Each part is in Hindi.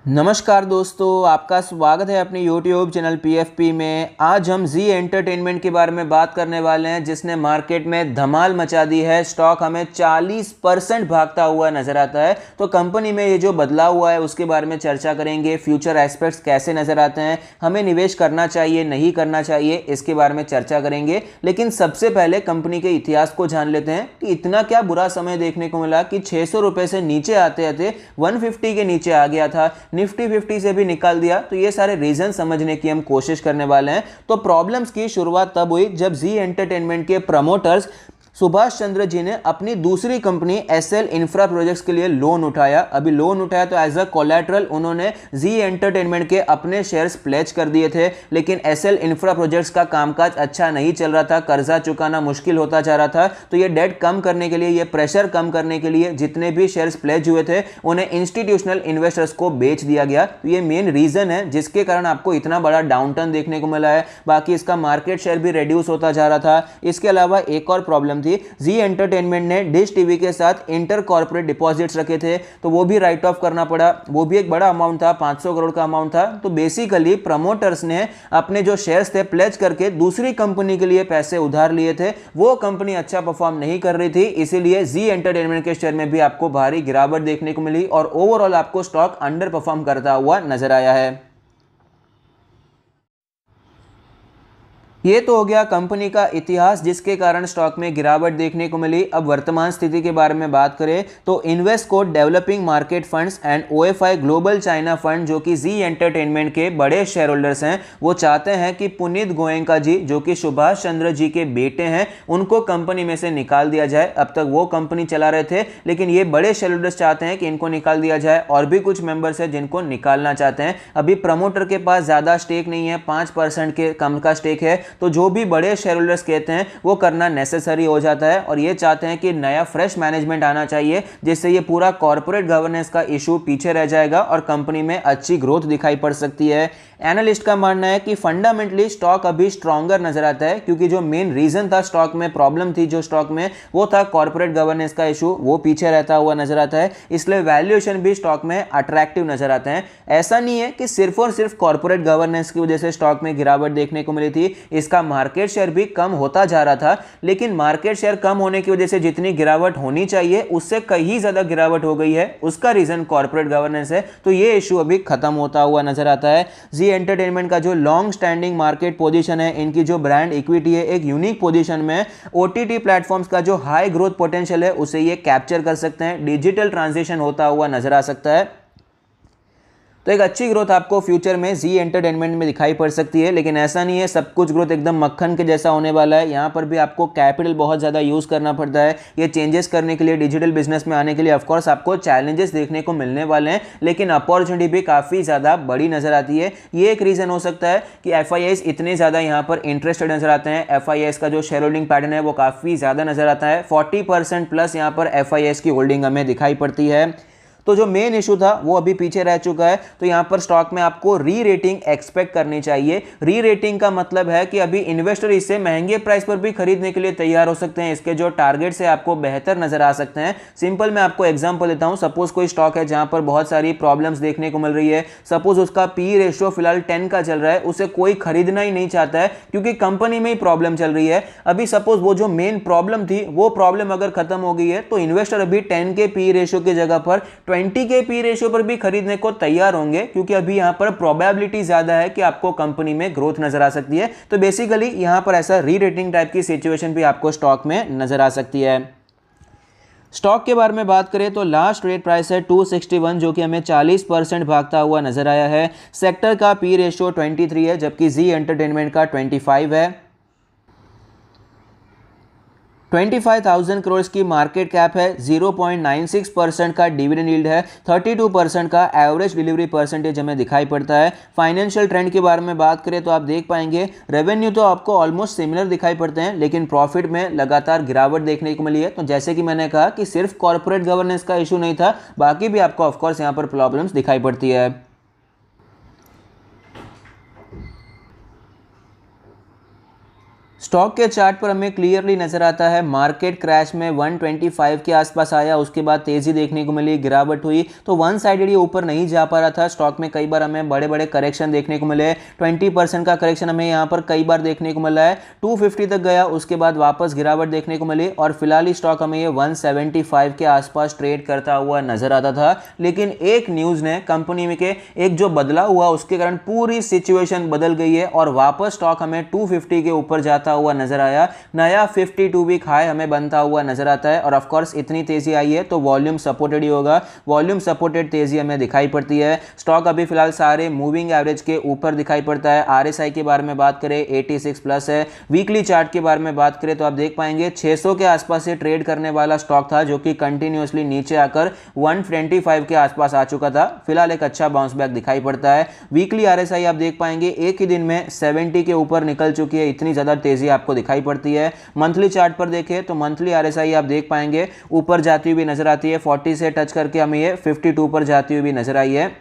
नमस्कार दोस्तों, आपका स्वागत है अपने YouTube चैनल PFP में। आज हम जी एंटरटेनमेंट के बारे में बात करने वाले हैं, जिसने मार्केट में धमाल मचा दी है। स्टॉक हमें 40% भागता हुआ नजर आता है। तो कंपनी में ये जो बदलाव हुआ है उसके बारे में चर्चा करेंगे। फ्यूचर एस्पेक्ट्स कैसे नजर आते हैं, हमें निवेश करना चाहिए नहीं करना चाहिए, इसके बारे में चर्चा करेंगे। लेकिन सबसे पहले कंपनी के इतिहास को जान लेते हैं कि इतना क्या बुरा समय देखने को मिला कि 600 रुपये से नीचे आते आते 150 के नीचे आ गया था। निफ्टी 50 से भी निकाल दिया। तो ये सारे रीजन समझने की हम कोशिश करने वाले हैं। तो प्रॉब्लम्स की शुरुआत तब हुई जब जी एंटरटेनमेंट के प्रमोटर्स सुभाष चंद्र जी ने अपनी दूसरी कंपनी एसएल इंफ्रा प्रोजेक्ट्स के लिए लोन उठाया। अभी लोन उठाया तो एज अ कोलैटरल उन्होंने जी एंटरटेनमेंट के अपने शेयर्स प्लेज कर दिए थे। लेकिन एसएल इंफ्रा प्रोजेक्ट्स का कामकाज अच्छा नहीं चल रहा था, कर्जा चुकाना मुश्किल होता जा रहा था। तो ये डेट कम करने के लिए, ये प्रेशर कम करने के लिए जितने भी शेयर्स प्लेज हुए थे उन्हें इंस्टीट्यूशनल इन्वेस्टर्स को बेच दिया गया। तो ये मेन रीजन है जिसके कारण आपको इतना बड़ा डाउनटर्न देखने को मिला है। बाकी इसका मार्केट शेयर भी रिड्यूस होता जा रहा था। इसके अलावा एक और प्रॉब्लम थी, जी एंटरटेनमेंट ने डिश टीवी के साथ इंटर कॉर्पोरेट डिपॉजिट्स रखे थे, तो वो भी राइट ऑफ करना पड़ा। वो भी एक बड़ा अमाउंट था, 500 करोड़ का अमाउंट था। तो बेसिकली प्रमोटर्स ने अपने जो शेयर्स थे प्लेज करके दूसरी कंपनी के लिए पैसे उधार लिए थे। वो कंपनी अच्छा परफॉर्म नहीं कर रही थी, इसीलिए जी एंटरटेनमेंट के शेयर में भी आपको भारी गिरावट देखने को मिली और ओवरऑल आपको स्टॉक अंडर परफॉर्म करता हुआ नजर आया है। ये तो हो गया कंपनी का इतिहास जिसके कारण स्टॉक में गिरावट देखने को मिली। अब वर्तमान स्थिति के बारे में बात करें तो Invesco developing market funds and OFI global China fund, जो कि जी एंटरटेनमेंट के बड़े शेयर होल्डर्स हैं, वो चाहते हैं कि पुनीत गोयनका जी, जो कि सुभाष चंद्र जी के बेटे हैं, उनको कंपनी में से निकाल दिया जाए। अब तक वो कंपनी चला रहे थे, लेकिन ये बड़े शेयर होल्डर्स चाहते हैं कि इनको निकाल दिया जाए। और भी कुछ मेंबर्स हैं जिनको निकालना चाहते हैं। अभी प्रमोटर के पास ज्यादा स्टेक नहीं है, 5% के कम का स्टेक है। तो जो भी बड़े शेयर होल्डर्स कहते हैं वो करना नेसेसरी हो जाता है और ये चाहते हैं कि नया फ्रेश मैनेजमेंट आना चाहिए, जिससे ये पूरा कॉर्पोरेट गवर्नेंस का इशू पीछे रह जाएगा और कंपनी में अच्छी ग्रोथ दिखाई पड़ सकती है। एनालिस्ट का मानना है कि फंडामेंटली स्टॉक अभी स्ट्रॉन्गर नजर आता है, क्योंकि जो मेन रीजन था स्टॉक में, प्रॉब्लम थी जो स्टॉक में, वो था कॉर्पोरेट गवर्नेंस का इशू, वो पीछे रहता हुआ नजर आता है। इसलिए वैल्यूएशन भी स्टॉक में अट्रैक्टिव नजर आते हैं। ऐसा नहीं है कि सिर्फ और सिर्फ कॉर्पोरेट गवर्नेंस की वजह से स्टॉक में गिरावट देखने को मिली थी। इसका मार्केट शेयर भी कम होता जा रहा था, लेकिन मार्केट शेयर कम होने की वजह से जितनी गिरावट होनी चाहिए उससे कहीं ज्यादा गिरावट हो गई है। उसका रीजन कॉर्पोरेट गवर्नेंस है। तो ये इशू अभी खत्म होता हुआ नजर आता है। जी एंटरटेनमेंट का जो लॉन्ग स्टैंडिंग मार्केट पोजीशन है, इनकी जो ब्रांड इक्विटी है, एक यूनिक पोजीशन में ओटीटी प्लेटफॉर्म्स का जो हाई ग्रोथ पोटेंशियल है उसे ये कैप्चर कर सकते हैं। डिजिटल ट्रांजिशन होता हुआ नजर आ सकता है। तो एक अच्छी ग्रोथ आपको फ्यूचर में जी एंटरटेनमेंट में दिखाई पड़ सकती है। लेकिन ऐसा नहीं है सब कुछ ग्रोथ एकदम मक्खन के जैसा होने वाला है। यहाँ पर भी आपको कैपिटल बहुत ज़्यादा यूज़ करना पड़ता है। ये चेंजेस करने के लिए, डिजिटल बिजनेस में आने के लिए ऑफकोर्स आपको चैलेंजेस देखने को मिलने वाले हैं, लेकिन अपॉर्चुनिटी भी काफ़ी ज़्यादा बड़ी नजर आती है। ये एक रीज़न हो सकता है कि एफआईआईज इतने ज़्यादा यहाँ पर इंटरेस्टेड नजर आते हैं। एफआईआईज का जो शेयर होल्डिंग पैटर्न है वो काफ़ी ज़्यादा नजर आता है। 40% प्लस यहाँ पर एफआईआईज की होल्डिंग हमें दिखाई पड़ती है। तो जो मेन इशू था वो अभी पीछे रह चुका है। तो यहाँ पर स्टॉक में आपको री रेटिंग एक्सपेक्ट करनी चाहिए। री रेटिंग का मतलब है कि अभी इन्वेस्टर इससे महंगे प्राइस पर भी खरीदने के लिए तैयार हो सकते हैं। इसके जो टारगेट्स है आपको बेहतर नजर आ सकते हैं। सिंपल मैं आपको एग्जांपल देता हूं। सपोज कोई स्टॉक है जहां पर बहुत सारी प्रॉब्लम्स देखने को मिल रही है। सपोज उसका पी रेशियो फिलहाल 10 का चल रहा है, उसे कोई खरीदना ही नहीं चाहता है क्योंकि कंपनी में ही प्रॉब्लम चल रही है। अभी सपोज वो जो मेन प्रॉब्लम थी वो प्रॉब्लम अगर खत्म हो गई है तो इन्वेस्टर अभी 10 के पी रेशियो की जगह पर 20 के पी रेशियो पर भी खरीदने को तैयार होंगे, क्योंकि अभी यहां पर प्रोबेबिलिटी ज्यादा है कि आपको कंपनी में ग्रोथ नजर आ सकती है। तो बेसिकली यहां पर ऐसा री रेटिंग टाइप की सिचुएशन भी आपको स्टॉक में नजर आ सकती है। स्टॉक के बारे में बात करें तो लास्ट ट्रेड प्राइस है 261, जो कि हमें 40% भागता हुआ नजर आया है। सेक्टर का पी रेशियो 23 है, जबकि जी एंटरटेनमेंट का 25 है। 25,000 करोड़ की मार्केट कैप है। 0.96% का डिविडेंड यील्ड है। 32% का एवरेज डिलीवरी परसेंटेज हमें दिखाई पड़ता है। फाइनेंशियल ट्रेंड के बारे में बात करें तो आप देख पाएंगे रेवेन्यू तो आपको ऑलमोस्ट सिमिलर दिखाई पड़ते हैं, लेकिन प्रॉफिट में लगातार गिरावट देखने को मिली है। तो जैसे कि मैंने कहा कि सिर्फ कॉर्पोरेट गवर्नेंस का इशू नहीं था, बाकी भी आपको ऑफकोर्स यहाँ पर प्रॉब्लम्स दिखाई पड़ती है। स्टॉक के चार्ट पर हमें क्लियरली नजर आता है मार्केट क्रैश में 125 के आसपास आया, उसके बाद तेजी देखने को मिली, गिरावट हुई, तो वन साइडेड ये ऊपर नहीं जा पा रहा था। स्टॉक में कई बार हमें बड़े बड़े करेक्शन देखने को मिले, 20% का करेक्शन हमें यहाँ पर कई बार देखने को मिला है। 250 तक गया, उसके बाद वापस गिरावट देखने को मिली और फिलहाल ही स्टॉक हमें ये 175 के आसपास ट्रेड करता हुआ नजर आता था। लेकिन एक न्यूज ने कंपनी में के एक जो बदलाव हुआ उसके कारण पूरी सिचुएशन बदल गई है और वापस स्टॉक हमें 250 के ऊपर जाता हुआ नजर आया। नया 52 वीक हाई हमें बनता हुआ नजर आता है और ऑफ कोर्स इतनी तेजी आई है तो वॉल्यूम सपोर्टेड ही होगा। वॉल्यूम सपोर्टेड तेजी हमें दिखाई पड़ती है। स्टॉक अभी फिलहाल सारे मूविंग एवरेज के ऊपर दिखाई पड़ता है। आरएसआई के बारे में बात करें 86 प्लस है। वीकली चार्ट के बारे में बात करें तो आप देख पाएंगे 600 के आसपास से ट्रेड करने वाला स्टॉक था जो कि कंटिन्यूअसली नीचे आकर 125 के आसपास आ चुका था। फिलहाल एक अच्छा बाउंस बैक दिखाई पड़ता है। वीकली आरएसआई आप देख पाएंगे एक ही दिन में 70 के ऊपर निकल चुकी है, इतनी ज्यादा तेजी आपको दिखाई पड़ती है। मंथली चार्ट पर देखें तो मंथली आरएसआई आप देख पाएंगे ऊपर जाती हुई नजर आती है, 40 से टच करके हमें ये 52 पर जाती हुई नजर आई है।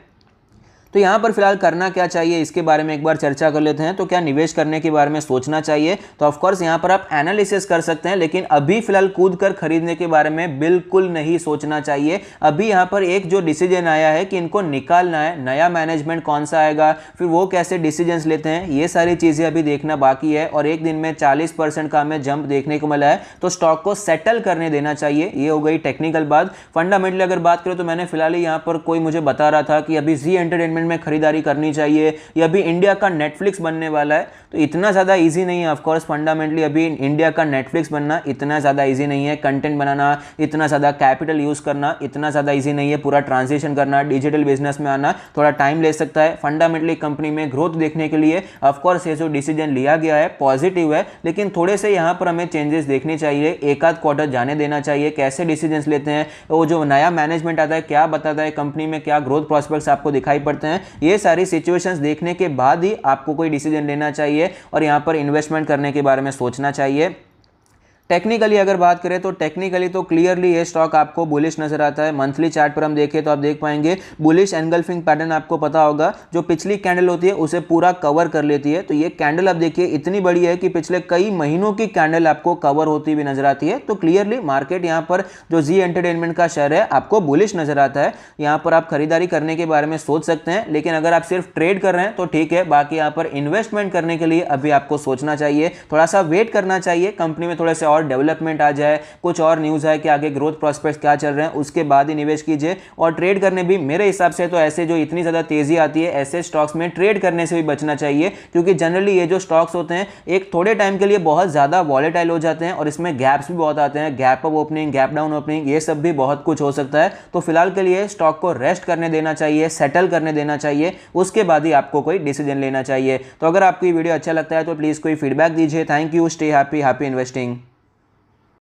तो यहाँ पर फिलहाल करना क्या चाहिए इसके बारे में एक बार चर्चा कर लेते हैं। तो क्या निवेश करने के बारे में सोचना चाहिए? तो ऑफ कोर्स यहाँ पर आप एनालिसिस कर सकते हैं, लेकिन अभी फिलहाल कूद कर खरीदने के बारे में बिल्कुल नहीं सोचना चाहिए। अभी यहाँ पर एक जो डिसीजन आया है कि इनको निकालना है, नया मैनेजमेंट कौन सा आएगा, फिर वो कैसे डिसीजंस लेते हैं, ये सारी चीजें अभी देखना बाकी है। और एक दिन में 40% का हमें जंप देखने को मिला है तो स्टॉक को सेटल करने देना चाहिए। ये हो गई टेक्निकल बात। फंडामेंटली अगर बात करें तो मैंने फिलहाल यहाँ पर कोई मुझे बता रहा था कि अभी जी एंटरटेनमेंट में खरीदारी करनी चाहिए, या अभी इंडिया का नेटफ्लिक्स बनने वाला है, तो इतना ज्यादा इजी नहीं है। ऑफ कोर्स फंडामेंटली अभी इंडिया का नेटफ्लिक्स बनना इतना ज्यादा इजी नहीं है। कंटेंट बनाना, इतना ज्यादा कैपिटल यूज करना इतना ज्यादा इजी नहीं है। पूरा ट्रांजिशन करना, डिजिटल बिजनेस में आना थोड़ा टाइम ले सकता है। फंडामेंटली कंपनी में ग्रोथ देखने के लिए ऑफ कोर्स ये जो डिसीजन लिया गया है पॉजिटिव है, लेकिन थोड़े से यहाँ पर हमें चेंजेस देखने चाहिए। एक आध क्वार्टर जाने देना चाहिए, कैसे डिसीजंस लेते हैं, वो जो नया मैनेजमेंट आता है क्या बताता है, कंपनी में क्या ग्रोथ प्रोस्पेक्ट्स आपको दिखाई पड़ते हैं, ये सारी सिचुएशंस देखने के बाद ही आपको कोई डिसीजन लेना चाहिए और यहां पर इन्वेस्टमेंट करने के बारे में सोचना चाहिए। टेक्निकली अगर बात करें तो टेक्निकली तो क्लियरली ये स्टॉक आपको बुलिश नजर आता है। मंथली चार्ट पर हम देखें तो आप देख पाएंगे बुलिश एनगल्फिंग पैटर्न आपको पता होगा, जो पिछली कैंडल होती है उसे पूरा कवर कर लेती है। तो ये कैंडल आप देखिए इतनी बड़ी है कि पिछले कई महीनों की कैंडल आपको कवर होती हुई नजर आती है। तो क्लियरली मार्केट यहाँ पर जो जी एंटरटेनमेंट का शेयर है आपको बुलिश नजर आता है। यहाँ पर आप खरीदारी करने के बारे में सोच सकते हैं, लेकिन अगर आप सिर्फ ट्रेड कर रहे हैं तो ठीक है। बाकी यहाँ पर इन्वेस्टमेंट करने के लिए अभी आपको सोचना चाहिए, थोड़ा सा वेट करना चाहिए, कंपनी में थोड़े से और डेवलपमेंट आ जाए, कुछ और न्यूज है कि आगे ग्रोथ प्रोस्पेक्ट्स क्या चल रहे हैं, उसके बाद ही निवेश कीजिए। और ट्रेड करने भी मेरे हिसाब से तो ऐसे जो इतनी ज्यादा तेजी आती है ऐसे स्टॉक्स में ट्रेड करने से भी बचना चाहिए, क्योंकि जनरली ये जो स्टॉक्स होते हैं एक थोड़े टाइम के लिए बहुत ज्यादा वॉलेटाइल हो जाते हैं और इसमें गैप्स भी बहुत आते हैं, gap up opening, gap down opening, ये सब भी बहुत कुछ हो सकता है। तो फिलहाल के लिए स्टॉक को रेस्ट करने देना चाहिए, सेटल करने देना चाहिए, उसके बाद ही आपको कोई डिसीजन लेना चाहिए। तो अगर आपको ये वीडियो अच्छा लगता है तो प्लीज कोई फीडबैक दीजिए। Thank you, stay happy, happy investing.